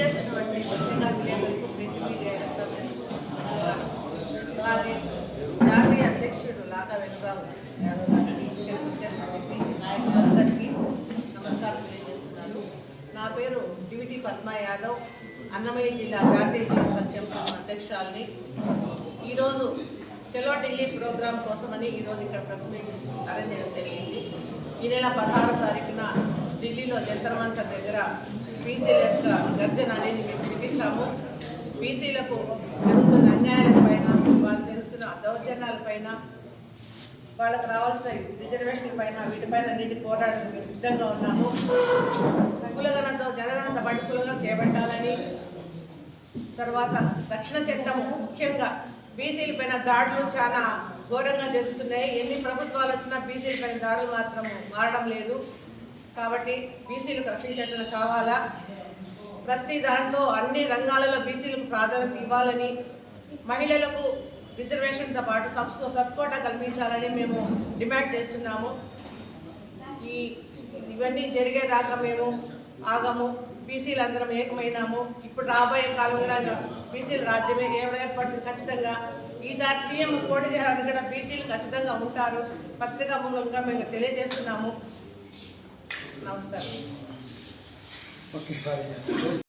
విచ్చేసినటువంటి పత్రికా విలేకరులకు ప్రింట్ మీడియా అలాగే జాతీయ అధ్యక్షుడు లాకా వెంకటరావు యాదవ్ గారికి విచ్చేసిన బీసీ నాయకులందరికీ నమస్కారం తెలియజేస్తున్నాను. నా పేరు డివిటి పద్మా యాదవ్, అన్నమయ్య జిల్లా జాతీయ బీసీ సంక్షేమ సంఘం అధ్యక్షురాలిని. ఈరోజు చలో ఢిల్లీ ప్రోగ్రాం కోసమని ఈరోజు ఇక్కడ ప్రెస్ మీట్ అరేంజ్ చేయడం జరిగింది. ఈ నెల 16వ తారీఖున ఢిల్లీలో జంతర్ మంతర్ దగ్గర బీసీల యొక్క గర్జన అనేది మేము పిలిపిస్తాము. బీసీలకు జరుగుతున్న అన్యాయాలపైన, వాళ్ళు జరుగుతున్న దౌర్జన్యాలపైన, వాళ్ళకు రావాల్సిన రిజర్వేషన్ల పైన, వీటిపైన అన్నింటి పోరాటం మేము సిద్ధంగా ఉన్నాము. కులగణతో జనగణత బడి కులంగా చేపట్టాలని, తర్వాత రక్షణ చట్టము ముఖ్యంగా బీసీల పైన దాడులు చాలా ఘోరంగా జరుగుతున్నాయి. ఎన్ని ప్రభుత్వాలు వచ్చినా బీసీల పైన దాడులు మాత్రం మారడం లేదు. కాబట్టి బీసీలకు రక్షణ చట్టం కావాలా, ప్రతి దాంట్లో అన్ని రంగాలలో బీసీలకు ప్రాధాన్యత ఇవ్వాలని, మహిళలకు రిజర్వేషన్తో పాటు సబ్ కోటా కల్పించాలని మేము డిమాండ్ చేస్తున్నాము. ఇవన్నీ జరిగేదాకా మేము ఆగము. బీసీలు అందరం ఏకమైనాము. ఇప్పుడు రాబోయే కాలంలో బీసీల రాజ్యమే ఏర్పడుతుంది ఖచ్చితంగా. ఈసారి సీఎం పోటీ చేయాలని కూడా బీసీలు ఖచ్చితంగా ఉంటారు. పత్రికా మూలంగా మేము తెలియజేస్తున్నాము. నమస్కారం.